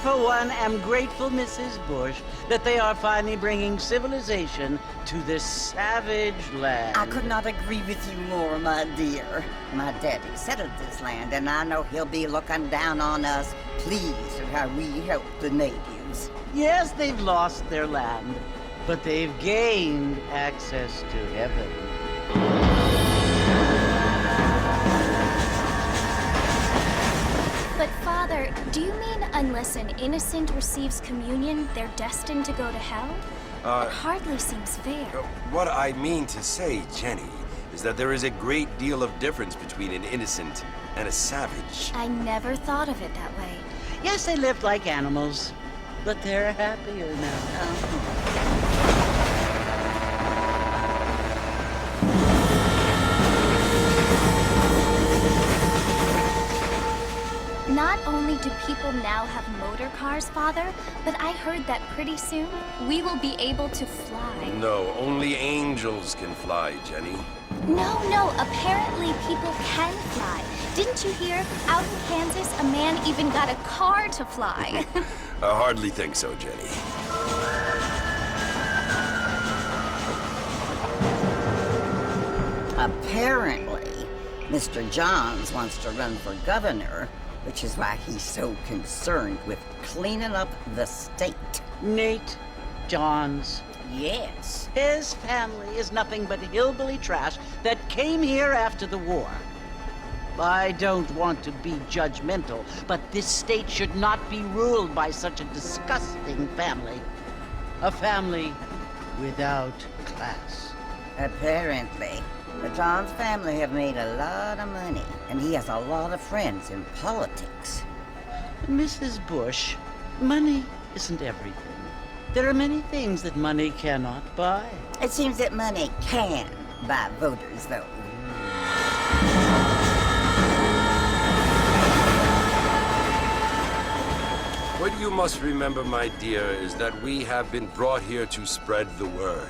for one, am grateful, Mrs. Bush, that they are finally bringing civilization to this savage land. I could not agree with you more, my dear. My daddy settled this land, and I know he'll be looking down on us, pleased at how we help the natives. Yes, they've lost their land, but they've gained access to heaven. But Father, do you mean unless an innocent receives communion, they're destined to go to hell? It hardly seems fair. What I mean to say, Jenny, is that there is a great deal of difference between an innocent and a savage. I never thought of it that way. Yes, they lived like animals, but they're happier now. Not only do people now have motor cars, Father, but I heard that pretty soon we will be able to fly. No, only angels can fly, Jenny. No, apparently people can fly. Didn't you hear? Out in Kansas, a man even got a car to fly. I hardly think so, Jenny. Apparently, Mr. Johns wants to run for governor, which is why he's so concerned with cleaning up the state. Nate Johns. Yes. His family is nothing but hillbilly trash that came here after the war. I don't want to be judgmental, but this state should not be ruled by such a disgusting family. A family without class. Apparently. The Johns family have made a lot of money, and he has a lot of friends in politics. Mrs. Bush, money isn't everything. There are many things that money cannot buy. It seems that money can buy voters, though. What you must remember, my dear, is that we have been brought here to spread the word.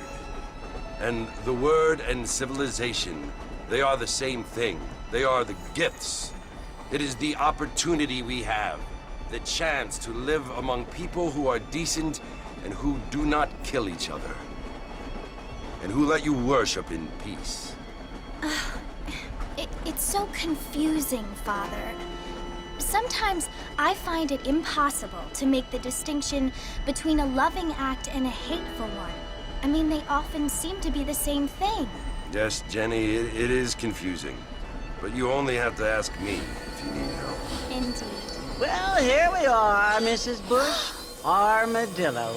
And the word and civilization, they are the same thing. They are the gifts. It is the opportunity we have, the chance to live among people who are decent and who do not kill each other, and who let you worship in peace. It's so confusing, Father. Sometimes I find it impossible to make the distinction between a loving act and a hateful one. I mean, they often seem to be the same thing. Yes, Jenny, it is confusing. But you only have to ask me if you need help. Indeed. Well, here we are, Mrs. Bush. Armadillo.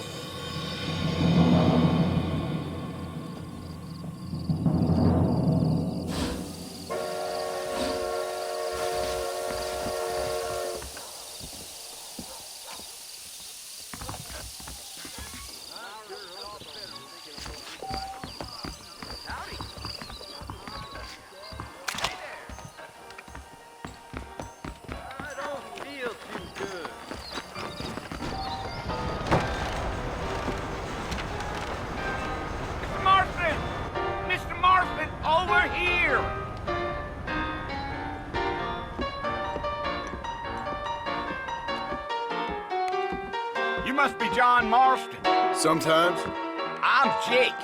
You must be John Marston. Sometimes. I'm Jake.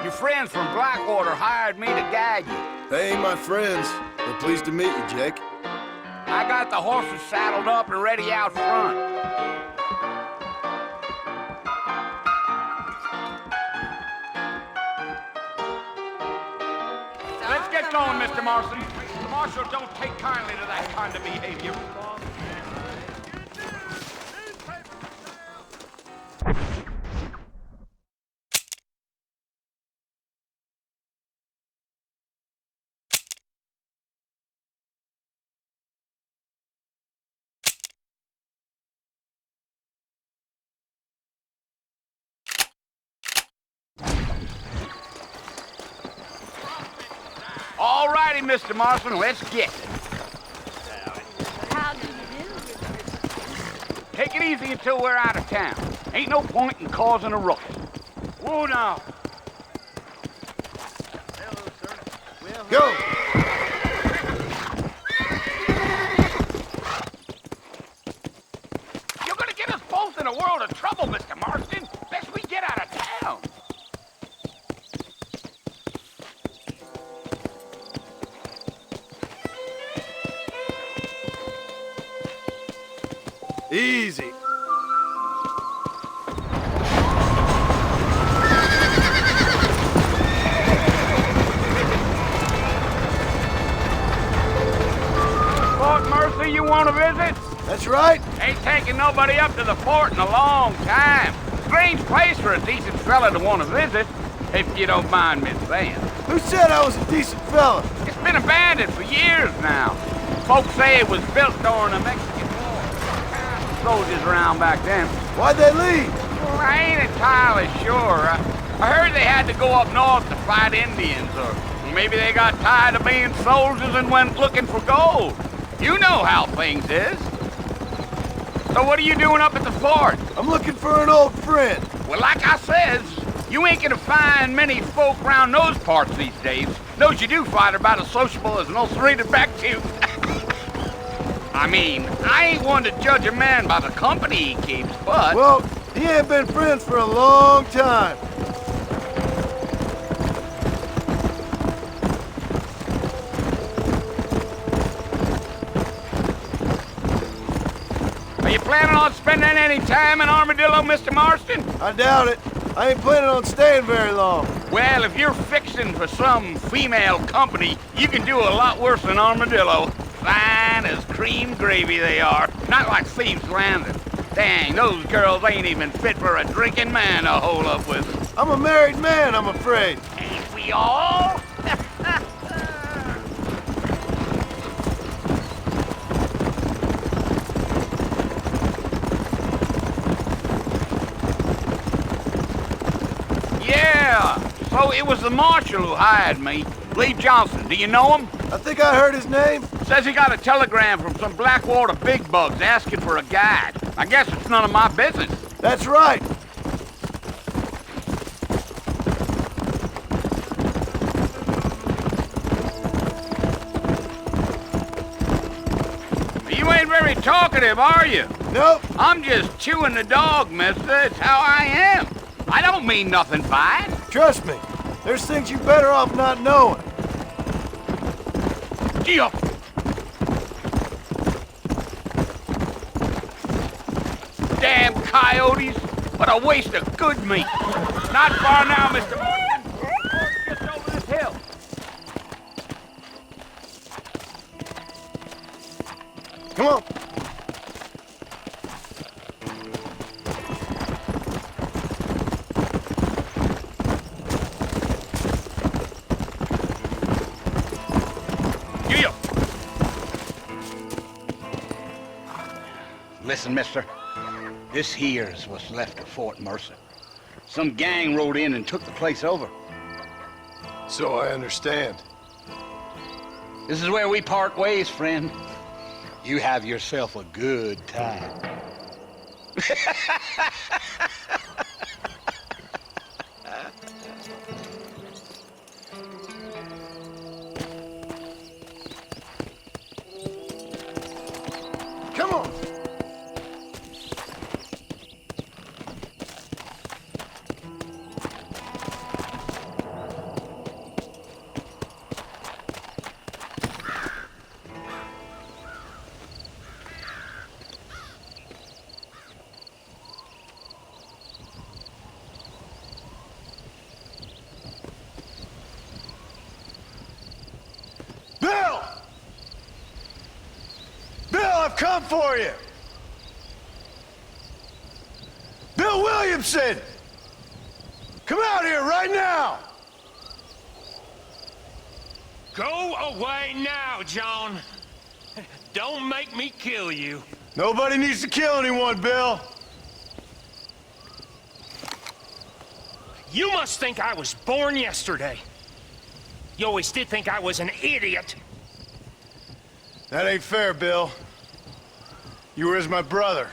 Your friends from Blackwater hired me to guide you. They ain't my friends, but pleased to meet you, Jake. I got the horses saddled up and ready out front. Let's get going, Mr. Marston. The marshal don't take kindly to that kind of behavior. All righty, Mr. Marston, let's get it. How do you do? Take it easy until we're out of town. Ain't no point in causing a ruckus. Whoa now. Hello, sir. Go! You're gonna get us both Easy. Fort Mercy you want to visit? That's right. Ain't taking nobody up to the fort in a long time. Strange place for a decent fella to want to visit, if you don't mind me saying. Who said I was a decent fella? It's been abandoned for years now. Folks say it was built during the Mexican War. Soldiers around back then. Why'd they leave? Well, I ain't entirely sure. I heard they had to go up north to fight Indians, or maybe they got tired of being soldiers and went looking for gold. You know how things is. So what are you doing up at the fort? I'm looking for an old friend. Well, like I says, you ain't gonna find many folk around those parts these days. Those you do find are about as sociable as an ulcerated back tooth. I mean, I ain't one to judge a man by the company he keeps, but... Well, he ain't been friends for a long time. Are you planning on spending any time in Armadillo, Mr. Marston? I doubt it. I ain't planning on staying very long. Well, if you're fixing for some female company, you can do a lot worse than Armadillo. Fine as cream gravy they are. Not like Thieves Landing. Dang, those girls ain't even fit for a drinking man to hole up with. I'm a married man, I'm afraid. Ain't we all? Yeah, so it was the marshal who hired me. Lee Johnson, do you know him? I think I heard his name. Says he got a telegram from some Blackwater big bugs asking for a guide. I guess it's none of my business. That's right. You ain't very talkative, are you? Nope. I'm just chewing the dog, mister. It's how I am. I don't mean nothing by it. Trust me. There's things you're better off not knowing. Gee up. Damn coyotes. What a waste of good meat. Not far now, Mr. Morgan. Just over this hill. Come on. Gee up. Listen, mister. This here's what's left of Fort Mercy. Some gang rode in and took the place over. So I understand. This is where we part ways, friend. You have yourself a good time. Come on. Bill! Bill, I've come for you! Bill Williamson! Come out here right now! Go away now, John. Don't make me kill you. Nobody needs to kill anyone, Bill. You must think I was born yesterday. You always did think I was an idiot. That ain't fair, Bill. You were as my brother.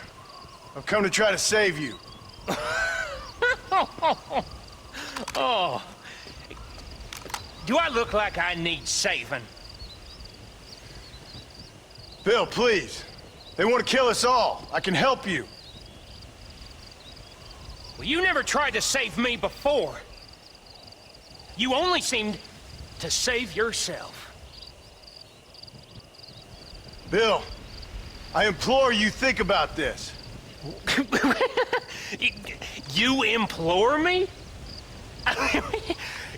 I've come to try to save you. Oh. Do I look like I need saving? Bill, please. They want to kill us all. I can help you. Well, you never tried to save me before. You only seemed to save yourself. Bill, I implore you, think about this. You implore me?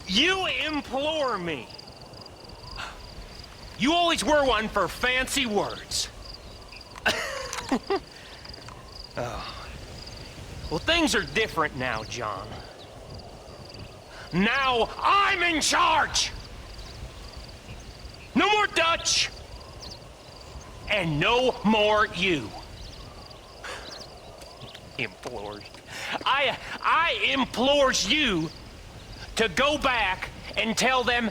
You implore me? You always were one for fancy words. Oh. Well, things are different now, John. Now I'm in charge! No more Dutch! And no more you. Implores. I implores you to go back and tell them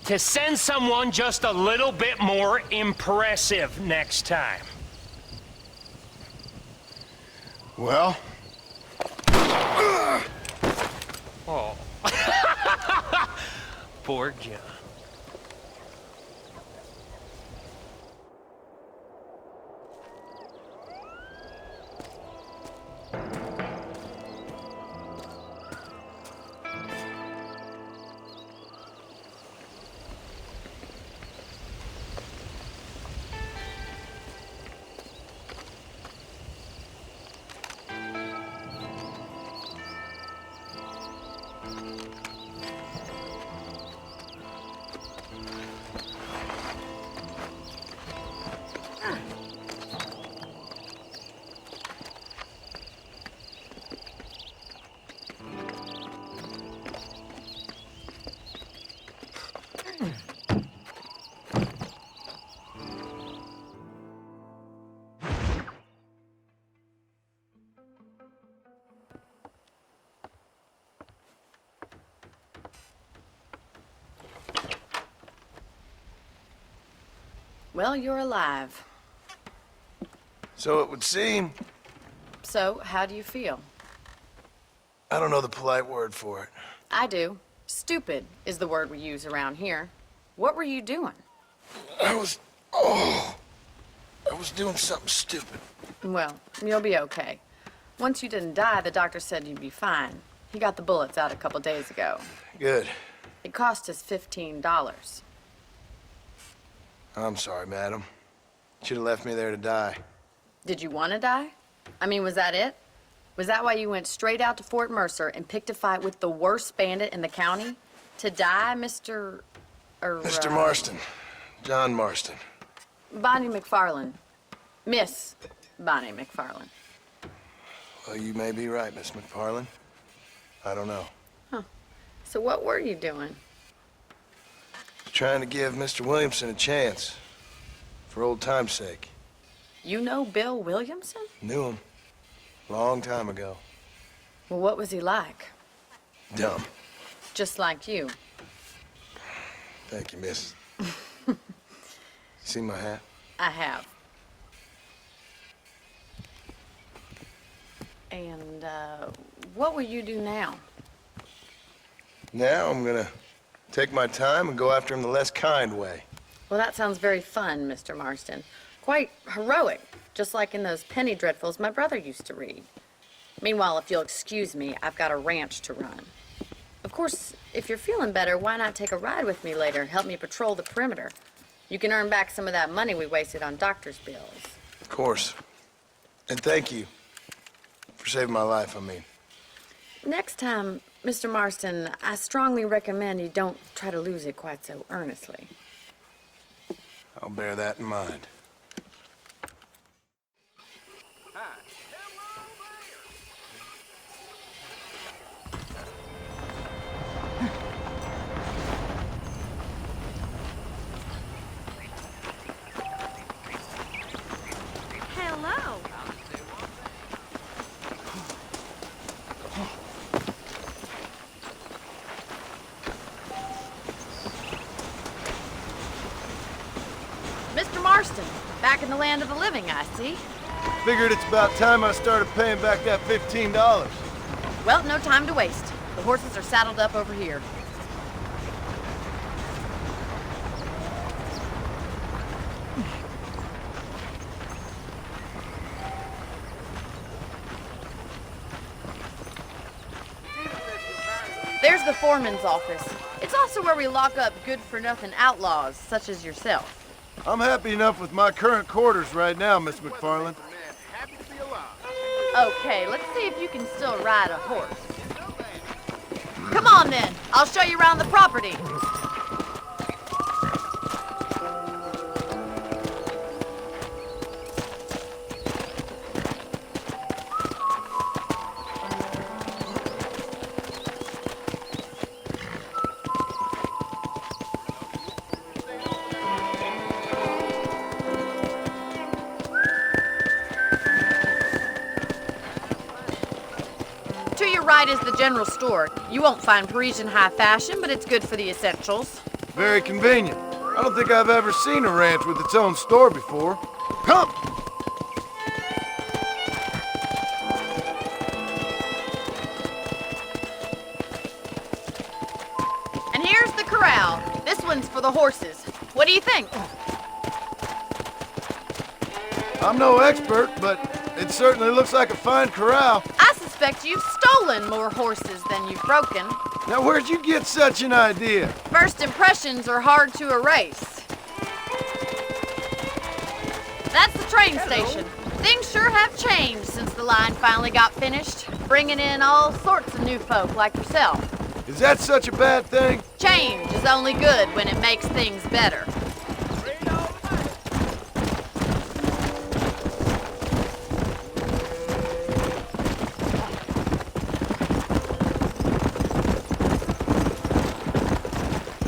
to send someone just a little bit more impressive next time. Well? Oh. Poor John. Well, you're alive. So it would seem. So, how do you feel? I don't know the polite word for it. I do. Stupid is the word we use around here. What were you doing? I was doing something stupid. Well, you'll be okay. Once you didn't die, the doctor said you'd be fine. He got the bullets out a couple days ago. Good. It cost us $15. I'm sorry, madam. Should have left me there to die. Did you want to die? I mean, was that it? Was that why you went straight out to Fort Mercer and picked a fight with the worst bandit in the county? To die, Mr. Mr. Marston. John Marston. Bonnie McFarland. Miss Bonnie McFarland. Well, you may be right, Miss McFarland. I don't know. Huh. So what were you doing? Trying to give Mr. Williamson a chance. For old time's sake. You know Bill Williamson? Knew him. Long time ago. Well, what was he like? Dumb. Just like you. Thank you, miss. See my hat? I have. And, what will you do now? Now I'm gonna take my time and go after him the less kind way. Well, that sounds very fun, Mr. Marston. Quite heroic, just like in those penny dreadfuls my brother used to read. Meanwhile, if you'll excuse me, I've got a ranch to run. Of course, if you're feeling better, why not take a ride with me later and help me patrol the perimeter? You can earn back some of that money we wasted on doctor's bills. Of course. And thank you for saving my life, I mean. Next time, Mr. Marston, I strongly recommend you don't try to lose it quite so earnestly. I'll bear that in mind. Hello. Mr. Marston, back in the land of the living, I see. Figured it's about time I started paying back that $15. Well, no time to waste. The horses are saddled up over here. There's the foreman's office. It's also where we lock up good-for-nothing outlaws, such as yourself. I'm happy enough with my current quarters right now, Miss McFarland. Happy to be alive. Okay, let's see if you can still ride a horse. Come on then, I'll show you around the property. To your right is the general store. You won't find Parisian high fashion, but it's good for the essentials. Very convenient. I don't think I've ever seen a ranch with its own store before. Come! And here's the corral. This one's for the horses. What do you think? I'm no expert, but it certainly looks like a fine corral. I suspect you've stolen more horses than you've broken. Now, where'd you get such an idea? First impressions are hard to erase. That's the train station. Things sure have changed since the line finally got finished, bringing in all sorts of new folk like yourself. Is that such a bad thing? Change is only good when it makes things better.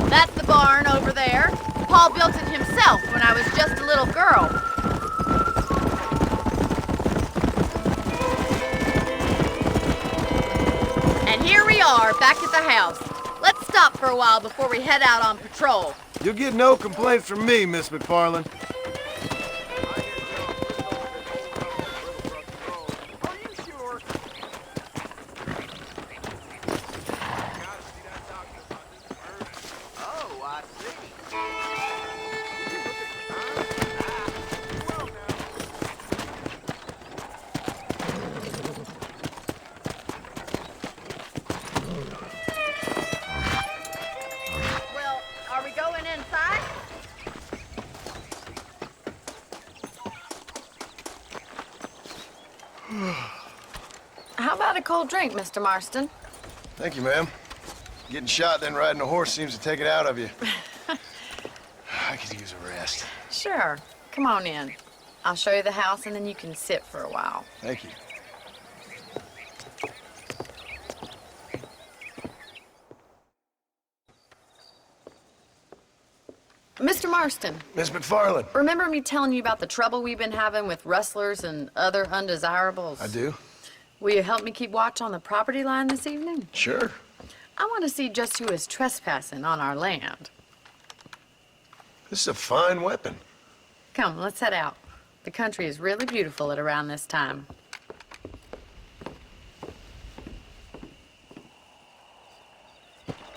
That's the barn over there. Paul built it himself when I was just a little girl. And here we are, back at the house. Let's stop for a while before we head out on patrol. You'll get no complaints from me, Miss McFarland. Are you sure? Oh, I see. Well, are we going inside? How about a cold drink, Mr. Marston? Thank you, ma'am. Getting shot then riding a horse seems to take it out of you. I could use a rest. Sure. Come on in. I'll show you the house and then you can sit for a while. Thank you. Mr. Marston, Miss McFarland. remember me telling you about the trouble we've been having with rustlers and other undesirables? I do? Will you help me keep watch on the property line this evening? Sure. I want to see just who is trespassing on our land. This is a fine weapon. Come, let's head out. The country is really beautiful at around this time.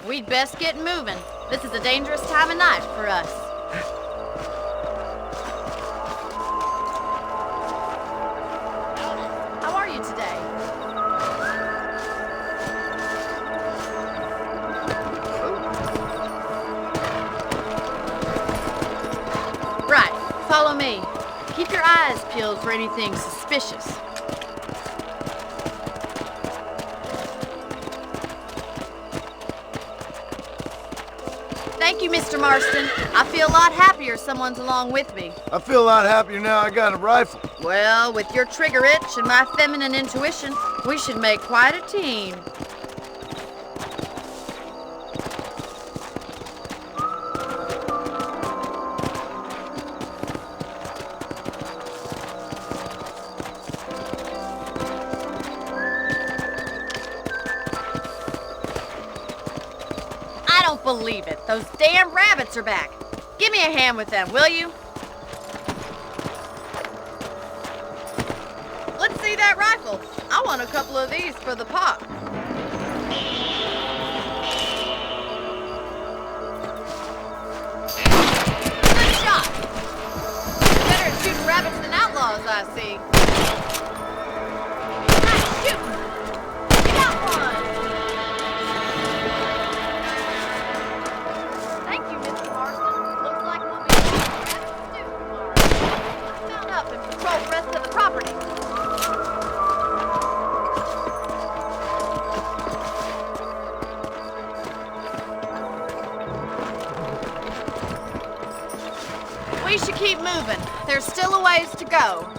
We'd best get moving. This is a dangerous time of night for us. How are you today? Right, follow me. Keep your eyes peeled for anything suspicious. Thank you, Mr. Marston. I feel a lot happier someone's along with me. I feel a lot happier now I got a rifle. Well, with your trigger itch and my feminine intuition, we should make quite a team. I don't believe it. Those damn rabbits are back. Give me a hand with them, will you? Let's see that rifle. I want a couple of these for the pop. Good shot. Better at shooting rabbits than outlaws, I see. Nice shooting. You got one. Thank you, Mr. Marston. Looks like we'll be control the rest of the property. We should keep moving. There's still a ways to go.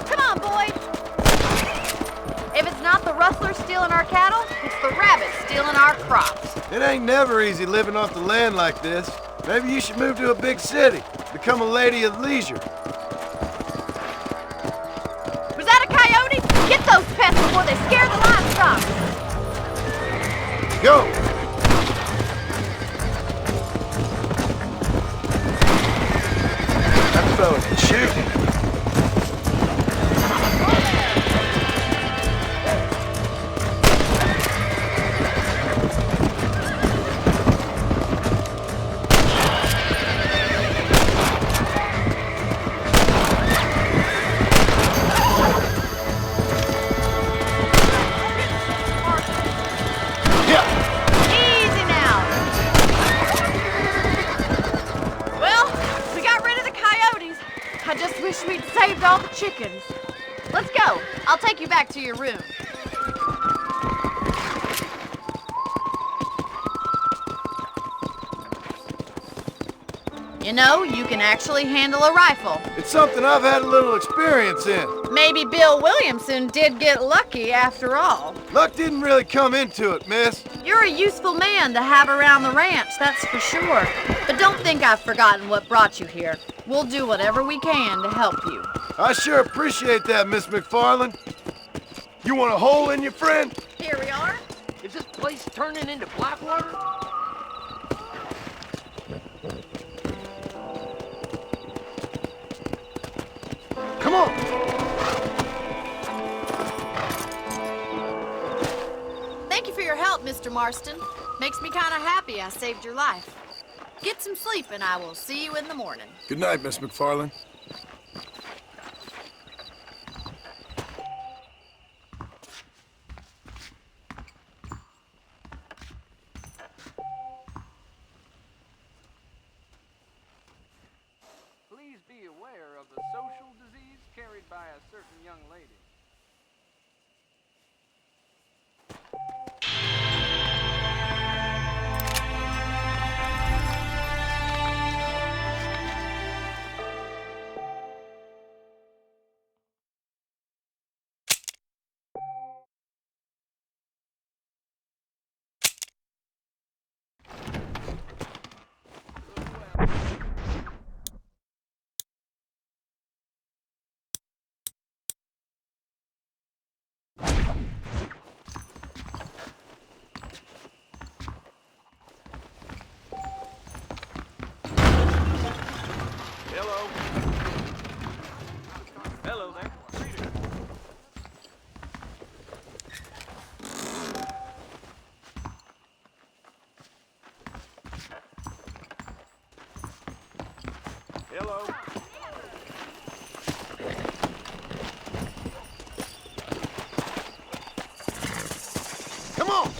Come on, boys. If it's not the rustlers stealing our cattle, it's the rabbits stealing our crops. It ain't never easy living off the land like this. Maybe you should move to a big city. Become a lady of leisure. Was that a coyote? Get those pests before they scare the livestock. Go! That fella can shoot. Easy now. Well, we got rid of the coyotes. I just wish we'd saved all the chickens. Let's go. I'll take you back to your room. You know, you can actually handle a rifle. It's something I've had a little experience in. Maybe Bill Williamson did get lucky after all. Luck didn't really come into it, miss. You're a useful man to have around the ranch, that's for sure. But don't think I've forgotten what brought you here. We'll do whatever we can to help you. I sure appreciate that, Miss McFarland. You want a hole in your friend? Here we are. Is this place turning into Blackwater? Come on! Thank you for your help, Mr. Marston. Makes me kind of happy I saved your life. Get some sleep and I will see you in the morning. Good night, Miss McFarland. Please be aware of the social disease carried by a certain young lady. Hello. Hello there. Hello. Come on!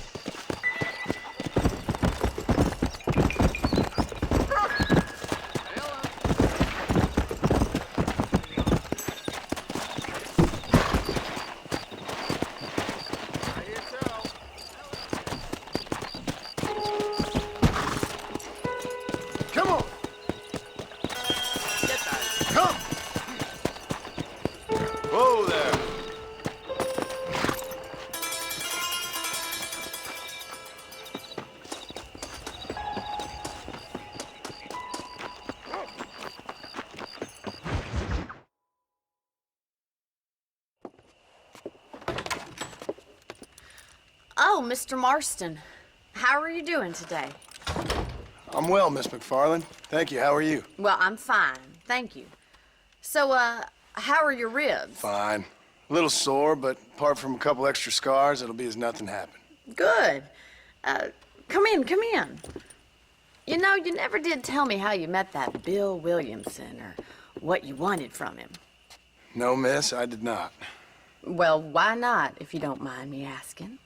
Come on! Come! Whoa there! Oh, Mr. Marston. How are you doing today? I'm well, Miss McFarland. Thank you. How are you? Well, I'm fine. Thank you. So, how are your ribs? Fine. A little sore, but apart from a couple extra scars, it'll be as nothing happened. Good. Come in, come in. You know, you never did tell me how you met that Bill Williamson or what you wanted from him. No, miss, I did not. Well, why not, if you don't mind me asking?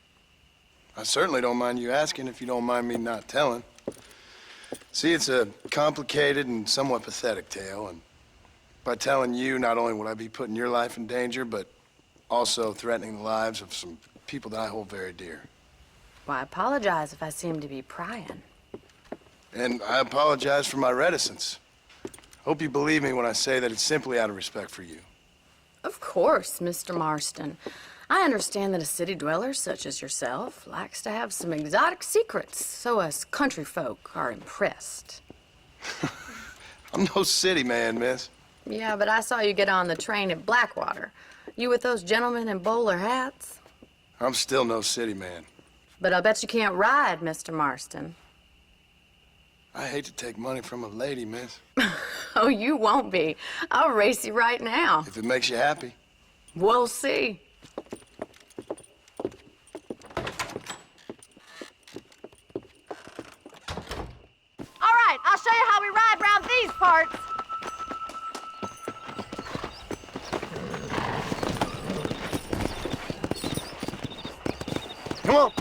I certainly don't mind you asking if you don't mind me not telling. See, it's a complicated and somewhat pathetic tale, and by telling you, not only would I be putting your life in danger, but also threatening the lives of some people that I hold very dear. Well, I apologize if I seem to be prying. And I apologize for my reticence. Hope you believe me when I say that it's simply out of respect for you. Of course, Mr. Marston. I understand that a city dweller such as yourself likes to have some exotic secrets, so us country folk are impressed. I'm no city man, miss. Yeah, but I saw you get on the train at Blackwater. You with those gentlemen in bowler hats? I'm still no city man. But I'll bet you can't ride, Mr. Marston. I hate to take money from a lady, miss. Oh, you won't be. I'll race you right now. If it makes you happy. We'll see. All right, I'll show you how we ride around these parts. Come on.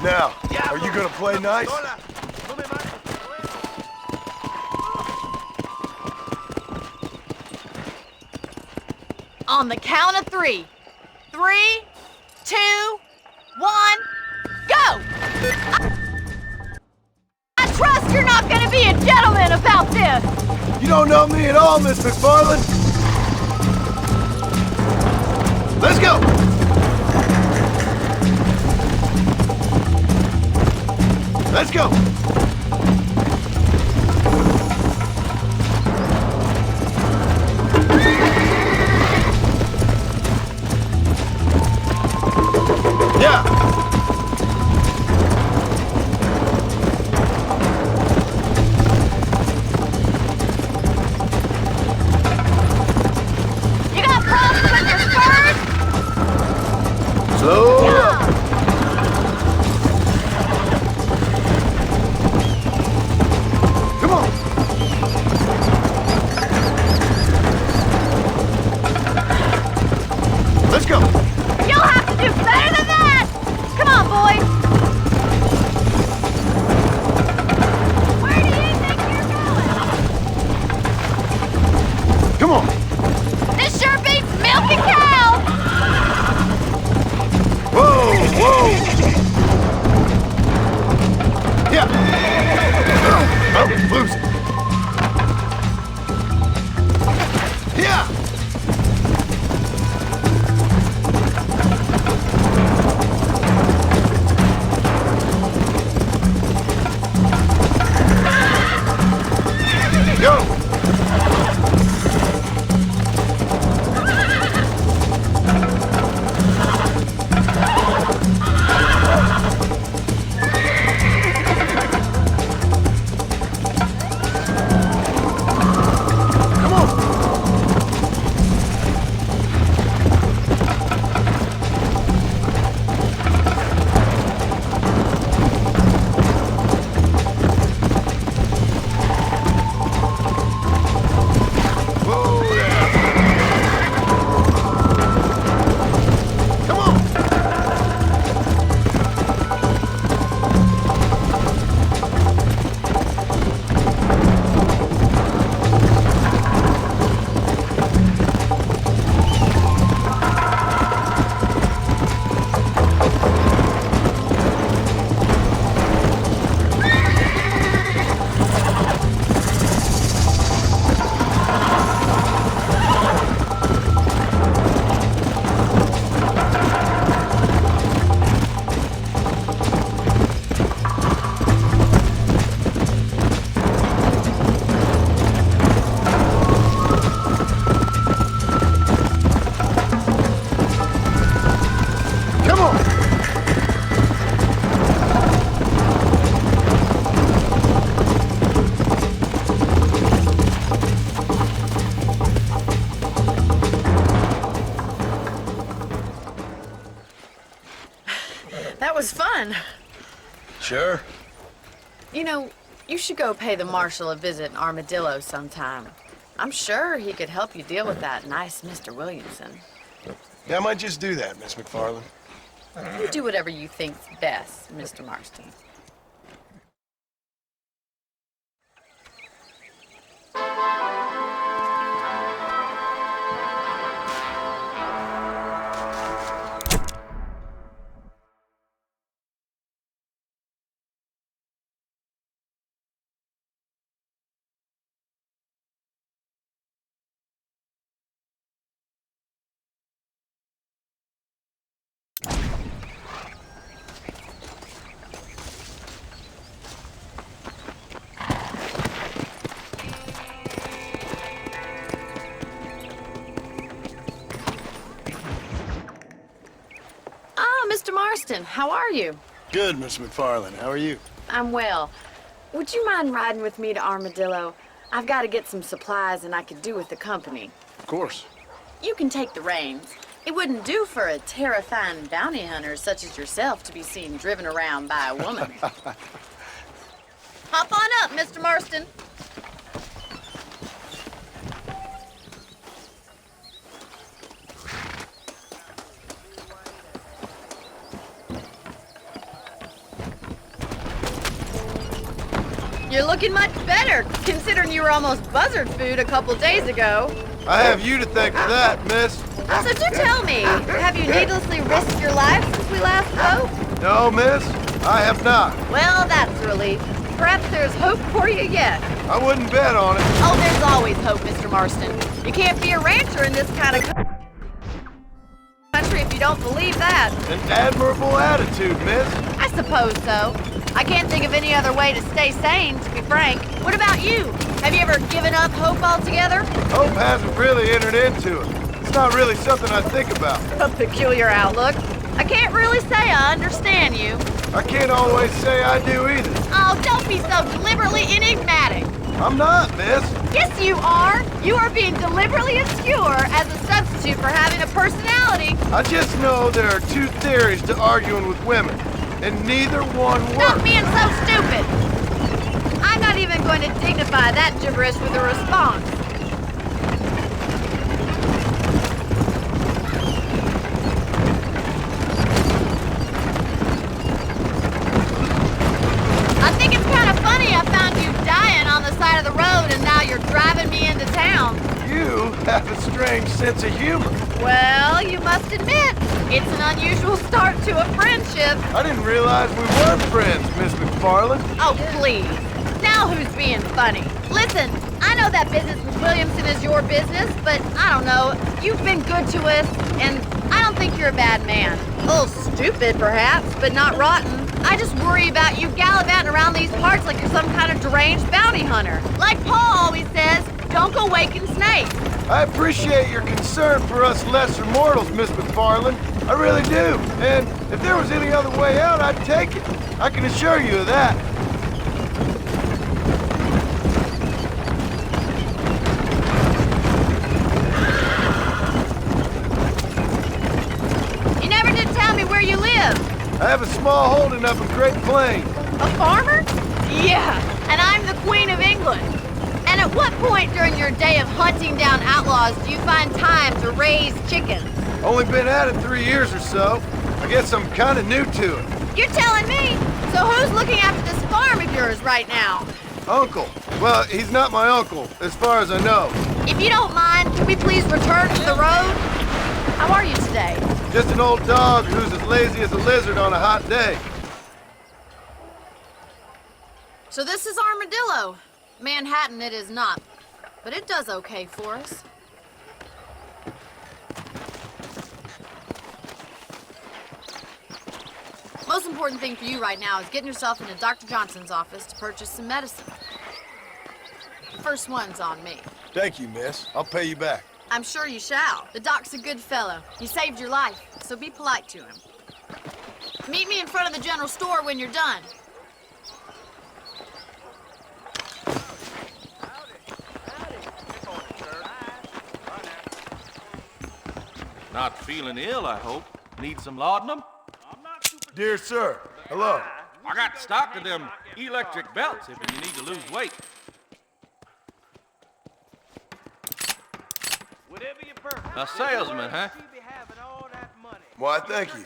Now, are you gonna play nice? On the count of 3. 3, 2, 1, go! I trust you're not gonna be a gentleman about this! You don't know me at all, Miss McFarland. Let's go! Let's go! Yeah! You got problems with your spurs? Slow! Yeah. Come on! Let's go! You'll have to do better than that! Come on, boys! Where do you think you're going? Come on! This sure beats milking cows! Whoa! Whoa! Yeah! Oh, lose it! Yeah! Go! Come on! Whoa there! Come on! Come on! That was fun. Sure. You know, you should go pay the marshal a visit in Armadillo sometime. I'm sure he could help you deal with that nice Mr. Williamson. Yeah, I might just do that, Miss McFarland. You do whatever you think's best, Mr. Marston. Mr. Marston, how are you? Good, Miss McFarland. How are you? I'm well. Would you mind riding with me to Armadillo? I've got to get some supplies and I could do with the company. Of course. You can take the reins. It wouldn't do for a terrifying bounty hunter such as yourself to be seen driven around by a woman. Hop on up, Mr. Marston. You're looking much better, considering you were almost buzzard food a couple days ago. I have you to thank for that, miss. So do tell me, have you needlessly risked your life since we last spoke? No, miss, I have not. Well, that's a relief. Perhaps there's hope for you yet. I wouldn't bet on it. Oh, there's always hope, Mr. Marston. You can't be a rancher in this kind of country if you don't believe that. An admirable attitude, miss. I suppose so. I can't think of any other way to stay sane, to be frank. What about you? Have you ever given up hope altogether? Hope hasn't really entered into it. It's not really something I think about. A peculiar outlook. I can't really say I understand you. I can't always say I do either. Oh, don't be so deliberately enigmatic. I'm not, miss. Yes, you are. You are being deliberately obscure as a substitute for having a personality. I just know there are two theories to arguing with women, and neither one works. Stop being so stupid. I'm not even going to dignify that gibberish with a response. I think it's kind of funny I found you dying on the side of the road and now you're driving me into town. You have a strange sense of humor. Well, you must admit, it's an unusual start to a friendship. I didn't realize we were friends, Miss McFarland. Oh, please. Now who's being funny? Listen, I know that business with Williamson is your business, but I don't know. You've been good to us, and I don't think you're a bad man. A little stupid, perhaps, but not rotten. I just worry about you gallivanting around these parts like you're some kind of deranged bounty hunter. Like Paul always says, don't go waking snakes. I appreciate your concern for us lesser mortals, Miss McFarland. I really do. And if there was any other way out, I'd take it. I can assure you of that. You never did tell me where you live. I have a small holding up in Great Plains. A farmer? Yeah, and I'm the Queen of England. And at what point during your day of hunting down outlaws do you find time to raise chickens? Only been at it 3 years or so. I guess I'm kind of new to it. You're telling me? So who's looking after this farm of yours right now? Uncle. Well, he's not my uncle, as far as I know. If you don't mind, can we please return to the road? How are you today? Just an old dog who's as lazy as a lizard on a hot day. So this is Armadillo. Manhattan it is not, but it does okay for us. Most important thing for you right now is getting yourself into Dr. Johnson's office to purchase some medicine. The first one's on me. Thank you, miss. I'll pay you back. I'm sure you shall. The doc's a good fellow. He saved your life, so be polite to him. Meet me in front of the general store when you're done. Not feeling ill, I hope. Need some laudanum? Dear sir, hello. I got stock of them electric belts if you need to lose weight. A salesman, huh? Why, thank you.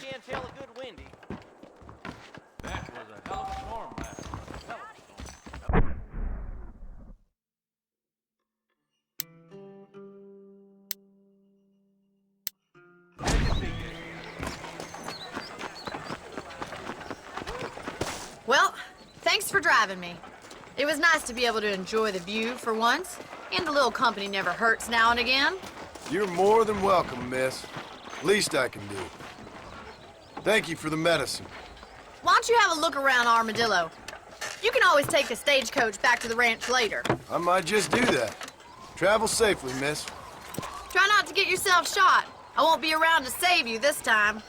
Thanks for driving me. It was nice to be able to enjoy the view for once, and a little company never hurts now and again. You're more than welcome, miss. Least I can do. Thank you for the medicine. Why don't you have a look around Armadillo? You can always take the stagecoach back to the ranch later. I might just do that. Travel safely, miss. Try not to get yourself shot. I won't be around to save you this time.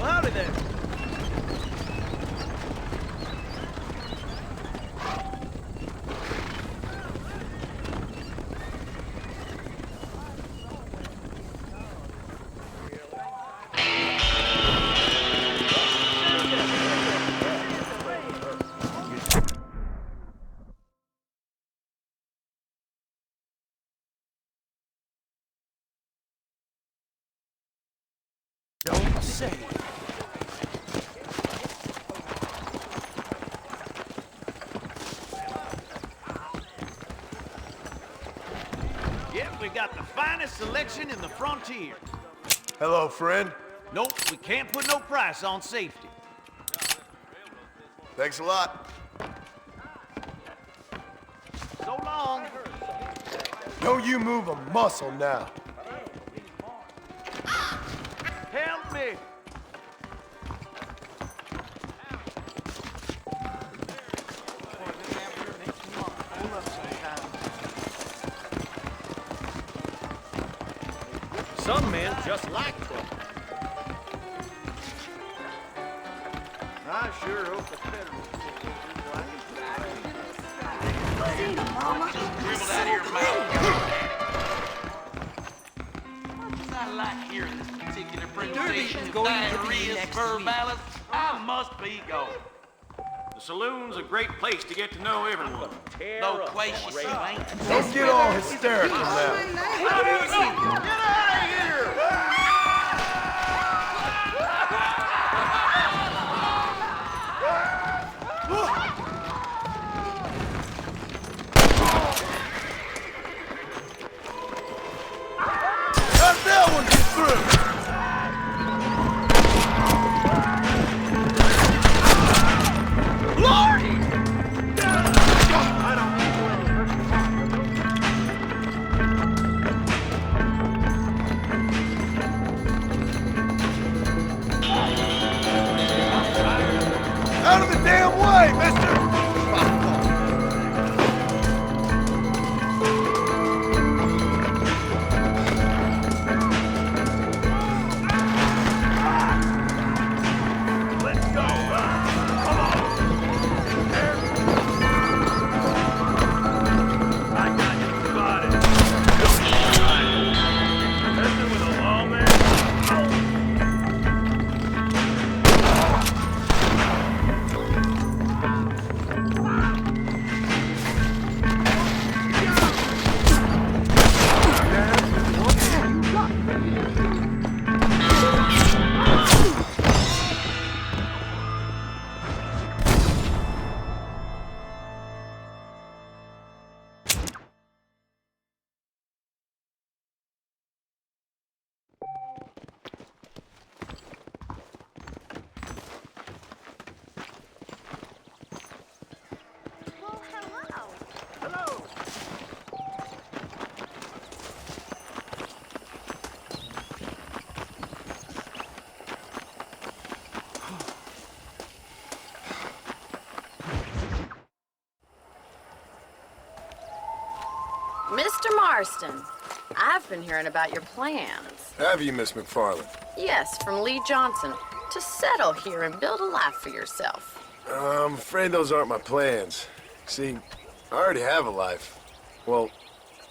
Well, howdy there. Don't say. Yep, we got the finest selection in the frontier. Hello, friend. Nope, we can't put no price on safety. Thanks a lot. So long. Don't you move a muscle now. Help me. Some men just like trouble. I sure hope the federal I like hearing this particular presentation of diarrhea, verbalis. I must be going. The saloon's a great place to get to know everyone. Loquacious, you ain't. Don't get all hysterical now. Get out of here! How'd that one get through? Out of the damn way, mister! Mr. Marston, I've been hearing about your plans. Have you, Miss McFarland? Yes, from Lee Johnson, to settle here and build a life for yourself. I'm afraid those aren't my plans. See, I already have a life. Well,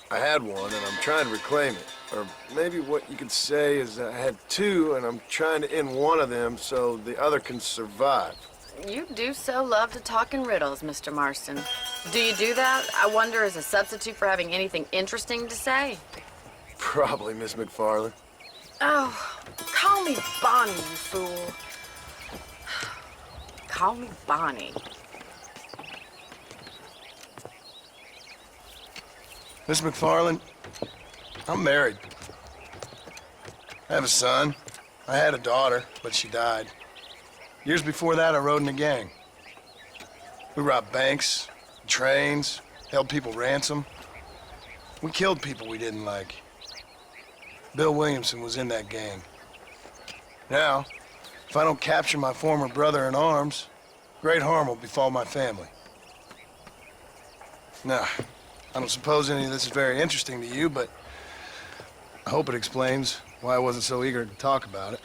I had one, and I'm trying to reclaim it. Or maybe what you could say is I had two, and I'm trying to end one of them so the other can survive. You do so love to talk in riddles, Mr. Marston. Do you do that, I wonder, as a substitute for having anything interesting to say? Probably, Miss McFarland. Oh, call me Bonnie, you fool. Call me Bonnie. Miss McFarland, I'm married. I have a son. I had a daughter, but she died. Years before that, I rode in a gang. We robbed banks, trains, held people ransom. We killed people we didn't like. Bill Williamson was in that gang. Now, if I don't capture my former brother in arms, great harm will befall my family. Now, I don't suppose any of this is very interesting to you, but I hope it explains why I wasn't so eager to talk about it.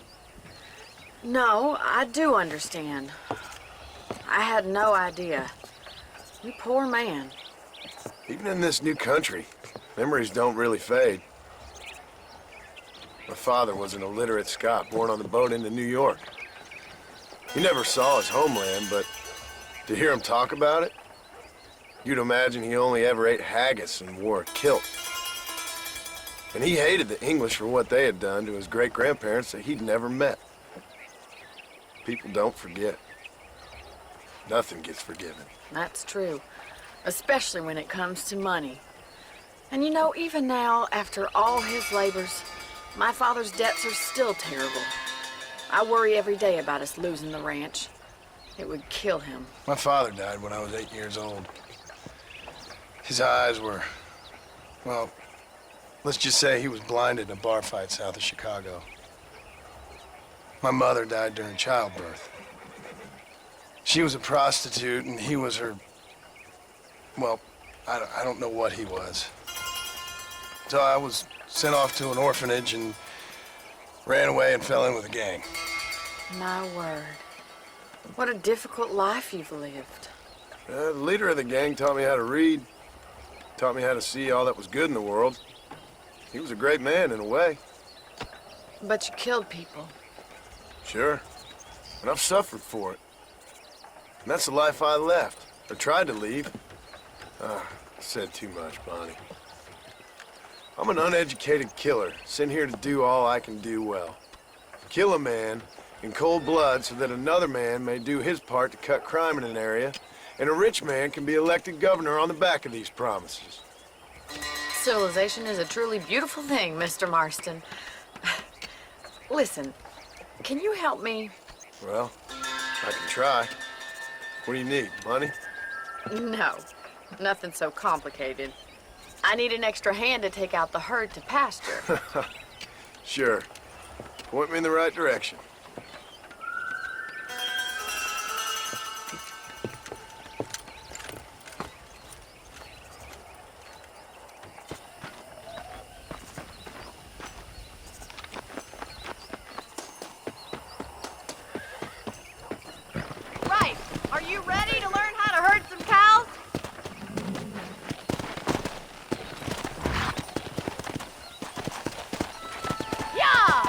No, I do understand. I had no idea. You poor man. Even in this new country, memories don't really fade. My father was an illiterate Scot born on the boat into New York. He never saw his homeland, but to hear him talk about it, you'd imagine he only ever ate haggis and wore a kilt. And he hated the English for what they had done to his great-grandparents that he'd never met. People don't forget. Nothing gets forgiven. That's true, especially when it comes to money. And you know, even now, after all his labors, my father's debts are still terrible. I worry every day about us losing the ranch. It would kill him. My father died when I was 8 years old. His eyes were, well, let's just say he was blinded in a bar fight south of Chicago. My mother died during childbirth. She was a prostitute and he was her, well, I don't know what he was. So I was sent off to an orphanage and ran away and fell in with a gang. My word. What a difficult life you've lived. The leader of the gang taught me how to read, taught me how to see all that was good in the world. He was a great man in a way. But you killed people. Sure, and I've suffered for it. And that's the life I left, or tried to leave. I said too much, Bonnie. I'm an uneducated killer, sent here to do all I can do well. Kill a man in cold blood so that another man may do his part to cut crime in an area, and a rich man can be elected governor on the back of these promises. Civilization is a truly beautiful thing, Mr. Marston. Listen, can you help me? Well, I can try. What do you need, money? No, nothing so complicated. I need an extra hand to take out the herd to pasture. Sure. Point me in the right direction. Right. Are you ready to learn how to herd some cows? Yeah!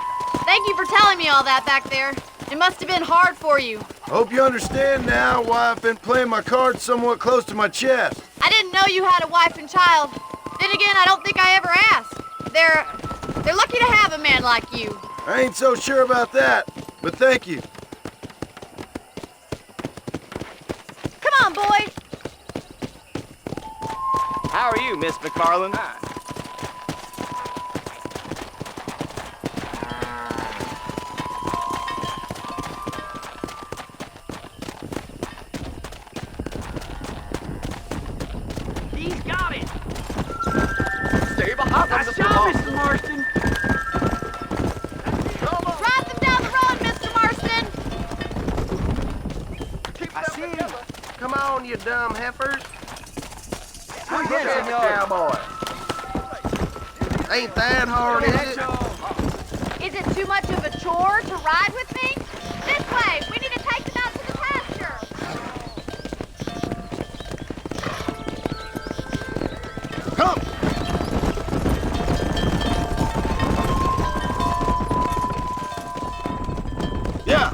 Thank you for telling me all that back there. It must have been hard for you. I hope you understand now why I've been playing my cards somewhat close to my chest. I didn't know you had a wife and child. Then again, I don't think I ever asked. They're lucky to have a man like you. I ain't so sure about that, but thank you. Come on, boys. How are you, Miss McFarland? He's got it! Stay behind us, Mr. Marston! Drive them down the road, Mr. Marston. I see you. Come on, you dumb heifers. Look Look at the cowboy. Ain't that hard, is it? Is it too much of a chore to ride with me? This way. We need to take them out to the pasture. Come! Yeah.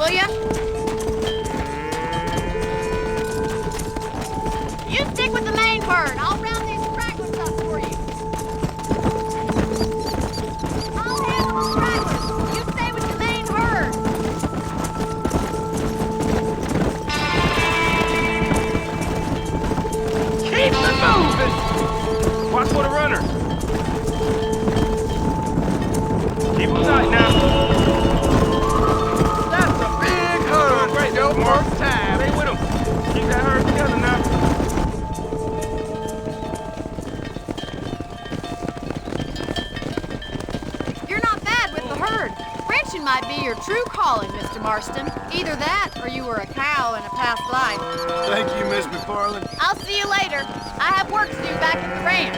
will ya? You stick with the main herd. I'll round these stragglers up for you. I'll handle the stragglers. You stay with the main herd. Keep it moving! Watch for the runner. Keep them tight now. That's a big herd. Great, no first time. Stay with them. Keep that herd together now. You're not bad with the herd. Ranching might be your true calling, Mr. Marston. Either that, or you were a cow in a past life. Thank you, Miss McFarland. I'll see you later. I have work to do back at the ranch.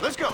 Let's go.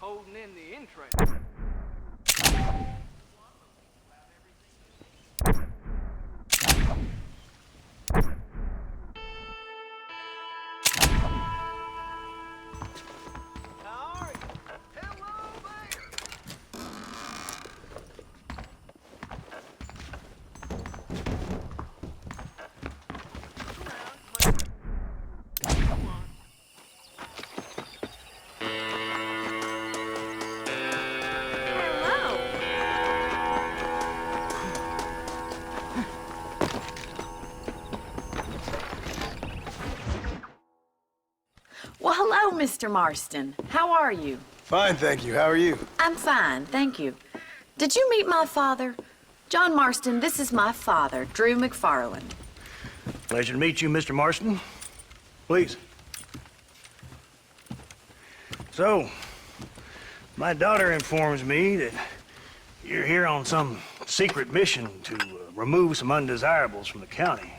holding in the entrails. Well, hello, Mr. Marston. How are you? Fine, thank you. How are you? I'm fine, thank you. Did you meet my father? John Marston, this is my father, Drew McFarland. Pleasure to meet you, Mr. Marston. Please. So, my daughter informs me that you're here on some secret mission to remove some undesirables from the county.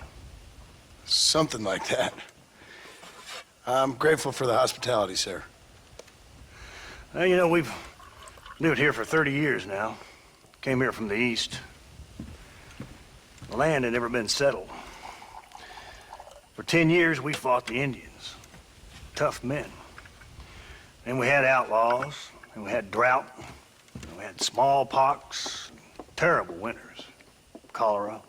Something like that. I'm grateful for the hospitality, sir. Well, you know, we've lived here for 30 years now. Came here from the east. The land had never been settled. For 10 years, we fought the Indians. tough men. Then we had outlaws, and we had drought, and we had smallpox, terrible winters, cholera.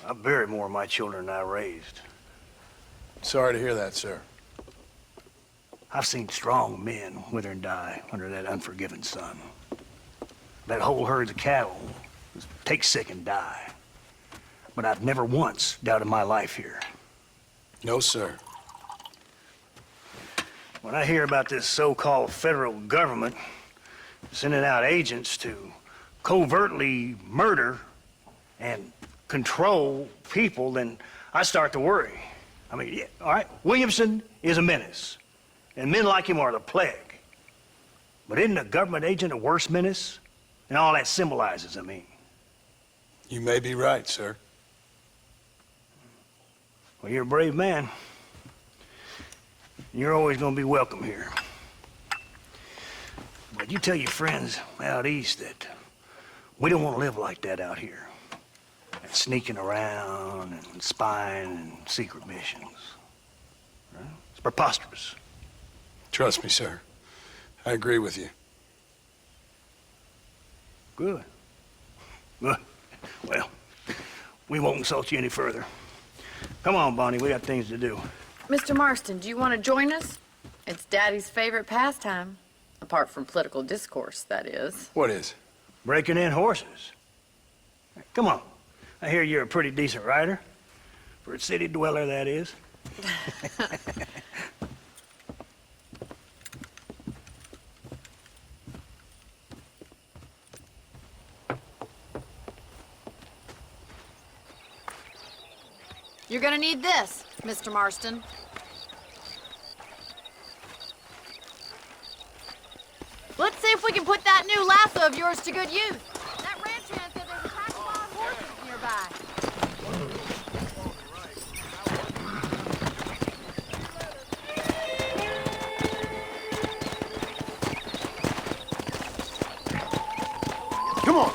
I buried more of my children than I raised. Sorry to hear that, sir. I've seen strong men wither and die under that unforgiving sun. That whole herds of cattle take sick and die. But I've never once doubted my life here. No, sir. When I hear about this so-called federal government sending out agents to covertly murder and control people, then I start to worry. I mean, yeah, all right, Williamson is a menace, and men like him are the plague. But isn't a government agent a worse menace? And all that symbolizes, I mean. You may be right, sir. Well, you're a brave man. You're always gonna be welcome here. But you tell your friends out east that we don't want to live like that out here. And sneaking around and spying and secret missions. Right? It's preposterous. Trust me, sir. I agree with you. Good. Good. Well, we won't insult you any further. Come on, Bonnie, we got things to do. Mr. Marston, do you want to join us? It's Daddy's favorite pastime. Apart from political discourse, that is. What is? Breaking in horses. Come on. I hear you're a pretty decent rider. For a city dweller, that is. You're gonna need this, Mr. Marston. Let's see if we can put that new lasso of yours to good use. That ranch hand said there's a pack of wild horses nearby. Come on.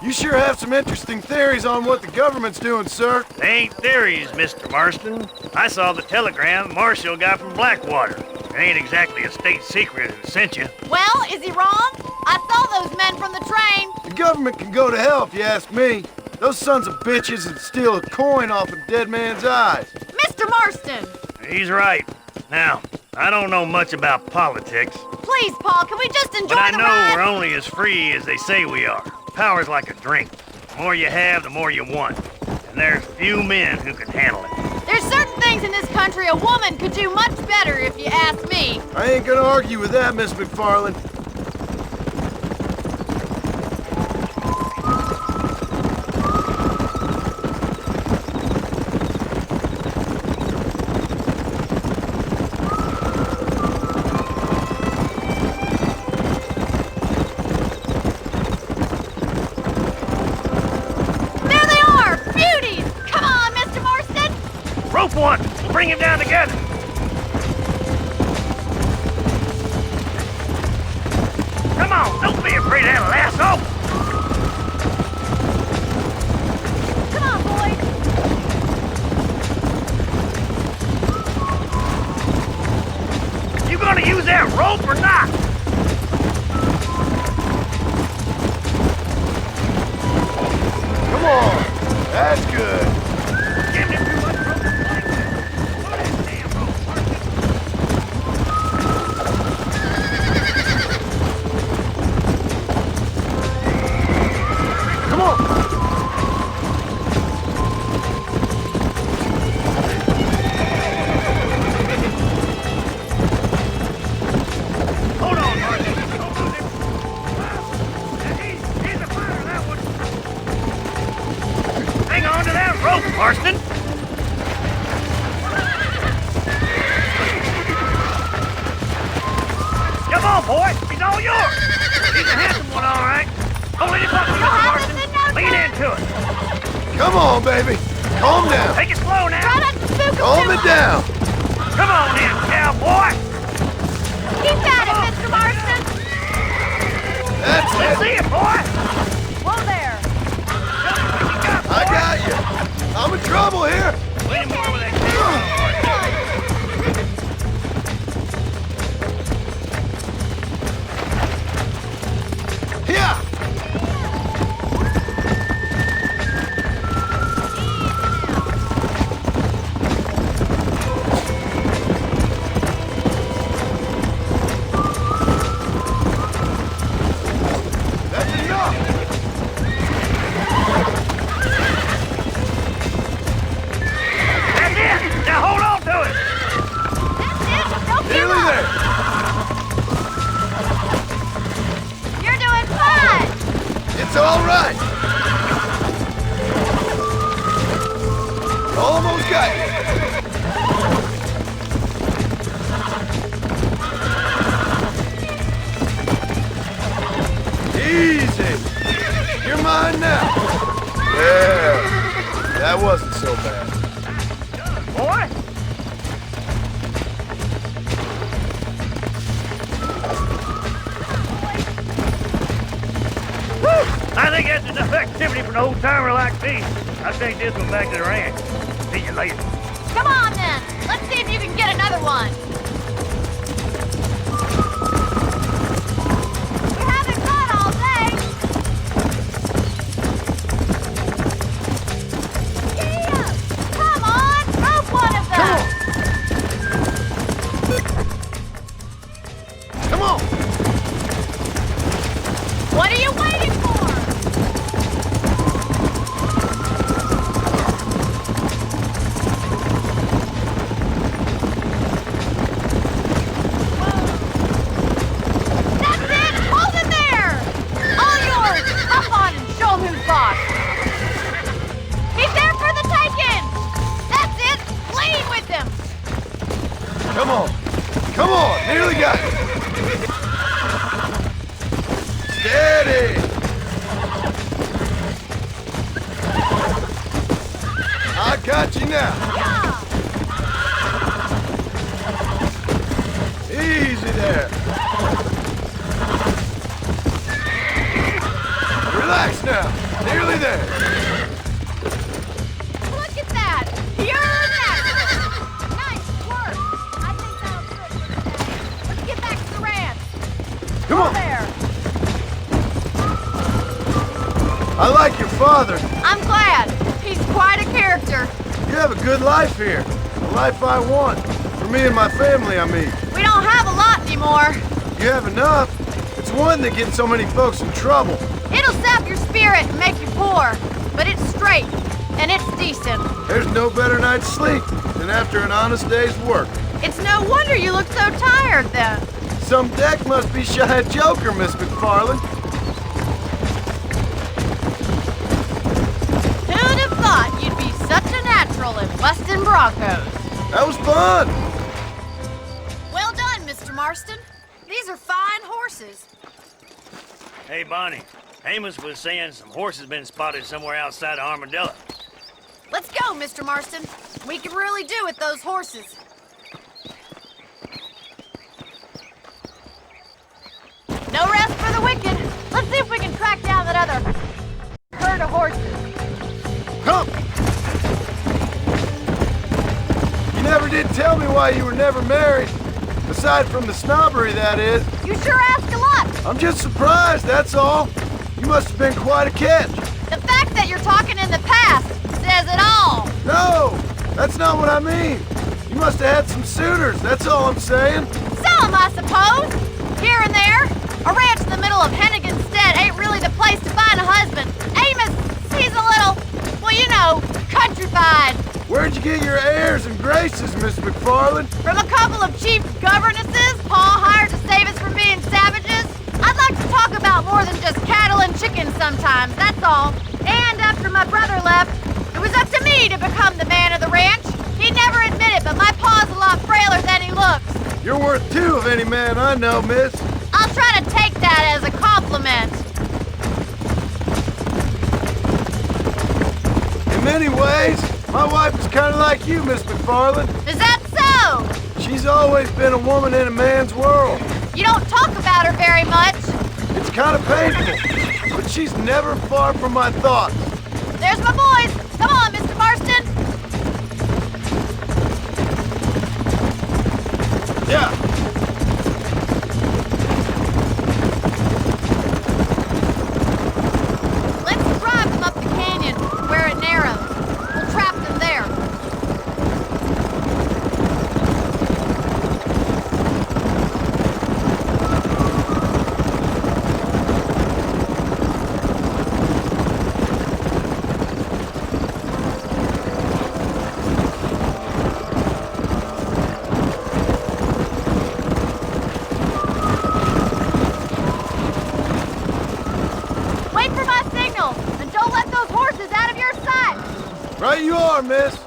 You sure have some interesting theories on what the government's doing, sir. They ain't theories, Mr. Marston. I saw the telegram Marshall got from Blackwater. It ain't exactly a state secret who sent you. Well, is he wrong? I saw those men from the train. The government can go to hell if you ask me. Those sons of bitches would steal a coin off a dead man's eyes. Mr. Marston! He's right. Now, I don't know much about politics. Please, Paul, can we just enjoy But I the know ride? we're only as free as they say we are. Power's like a drink. The more you have, the more you want. And there's few men who can handle it. There's certain things in this country a woman could do much better, if you ask me. I ain't gonna argue with that, Miss McFarland. There they are! Beauties! Come on, Mr. Marston! Rope one! We'll bring him down together! Come on! Don't be afraid of that lasso! Come on, boys! You gonna use that rope or not? Come on. That's good. Give me too much rope to like that. Put that damn rope, Martin. Come on. Hold on, Martin. Don't lose him. He's a fighter, that one. Hang on to that rope, Marston. Come on, boy. He's all yours. He's a handsome one, all right. Don't let him buck you, Marston. Lean into it. Come on, baby. Calm down. Take it slow now. Try not to spook him Calm too it much. down. Come on in, cowboy. Keep at it, Mr. Marston! That's Let's it. see it, boy. Whoa there! I got you. I'm in trouble here. mine now. Yeah, that wasn't so bad. Boy! I think that's enough activity for an old-timer like me. I'll take this one back to the ranch. See you later. Come on, then. Let's see if you can get another one. We're having fun all day. Yeah! Come on, rope one of them. Come on! What are you waiting for? That's it! Hold it there! All yours! Hop on and show 'em who's boss! He's there for the taking! That's it! Lean with him! Come on! Come on! Nearly got it! Steady! I got you now! Easy there! Relax now! Nearly there! Look at that! You're next! Nice work! I think that'll do it for today. Let's get back to the ranch. Come on! There! I like your father. I'm glad. He's quite a character. You have a good life here. The life I want. For me and my family, I mean. We don't have a lot anymore. You have enough. It's one that gets so many folks in trouble. It'll sap your spirit and make you poor. But it's straight. And it's decent. There's no better night's sleep than after an honest day's work. It's no wonder you look so tired then. Some deck must be shy a joker, Miss McFarland. Who'd have thought you'd be such a natural in busting Broncos? That was fun. Well done, Mr. Marston. These are fine horses. Hey, Bonnie. Amos was saying some horses been spotted somewhere outside of Armadillo. Let's go, Mr. Marston. We can really do with those horses. No rest for the wicked. Let's see if we can track down that other herd of horses. Come. You never did tell me why you were never married. Aside from the snobbery, that is. You sure ask a lot. I'm just surprised, that's all. You must have been quite a catch. The fact that you're talking in the past says it all. No, that's not what I mean. You must have had some suitors, that's all I'm saying. Some, I suppose. Here and there. A ranch in the middle of Hennigan's Stead ain't really the place to find a husband. Amos, he's a little, well, you know, countrified. Where'd you get your airs and graces, Miss McFarland? From a couple of chief governesses Pa hired to save us from being savages. I'd like to talk about more than just cattle and chickens sometimes, that's all. And after my brother left, it was up to me to become the man of the ranch. He'd never admit it, but my pa's a lot frailer than he looks. You're worth two of any man I know, miss. I'll try to take that as a compliment. In many ways, my wife is kind of like you, Miss McFarland. Is that so? She's always been a woman in a man's world. You don't talk about her very much. It's kind of painful, but she's never far from my thoughts. There's my boys. Come on, Mr. Marston. Yeah. Let's drive them up the canyon where it narrows. We'll trap them there. Wait for my signal, and don't let those horses out of your sight. Right you are, miss.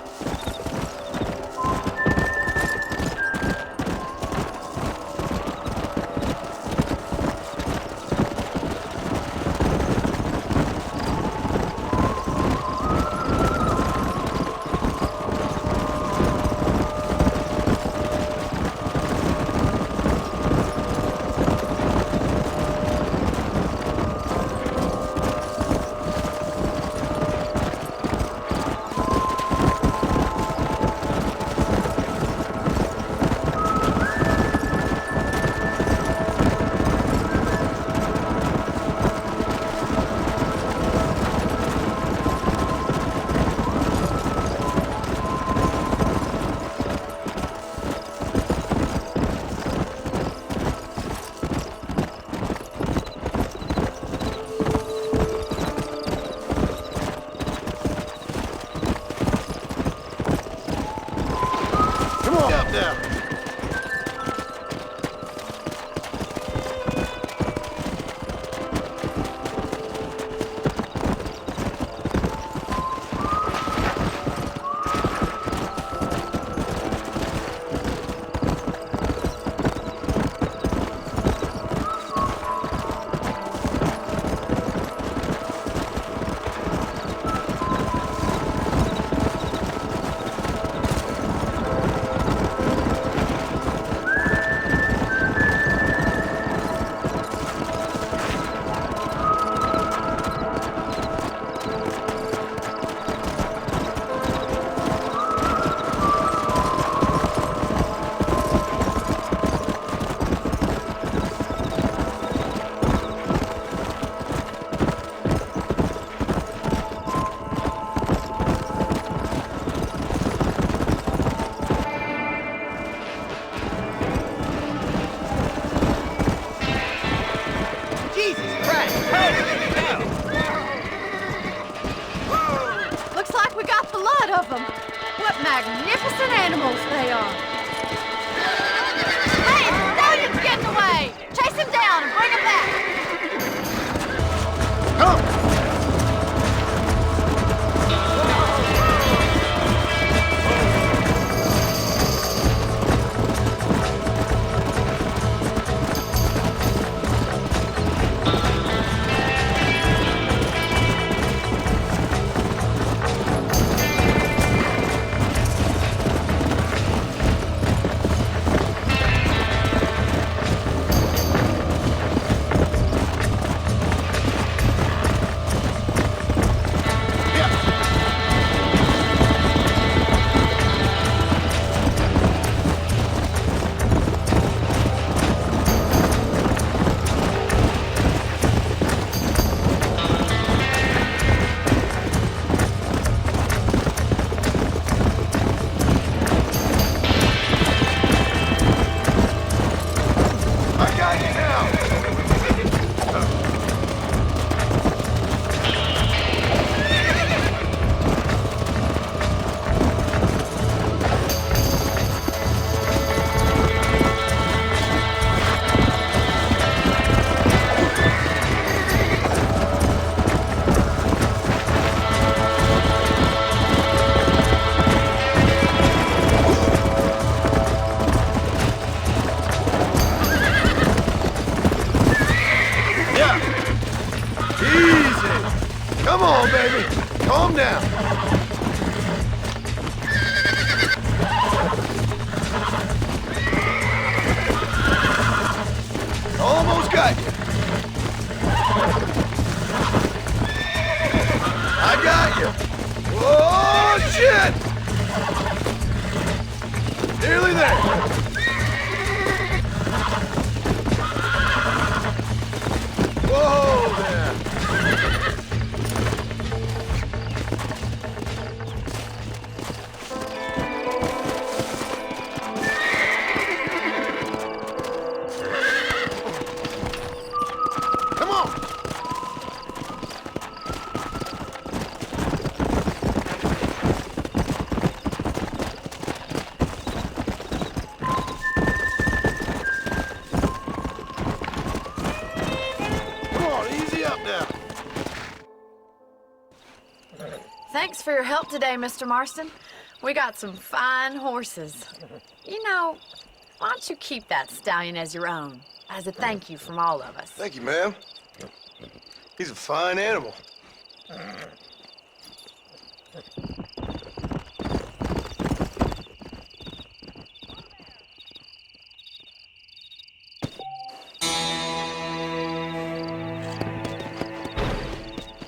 of them. What magnificent animals they are. Hey, the stallion's getting away. Chase him down and bring him back. Come! Come on, baby. Calm down. Almost got you. I got you. Oh, shit! Nearly there. Whoa there. Thanks for your help today, Mr. Marston. We got some fine horses. You know, why don't you keep that stallion as your own, as a thank you from all of us? Thank you, ma'am. He's a fine animal.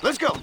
Let's go.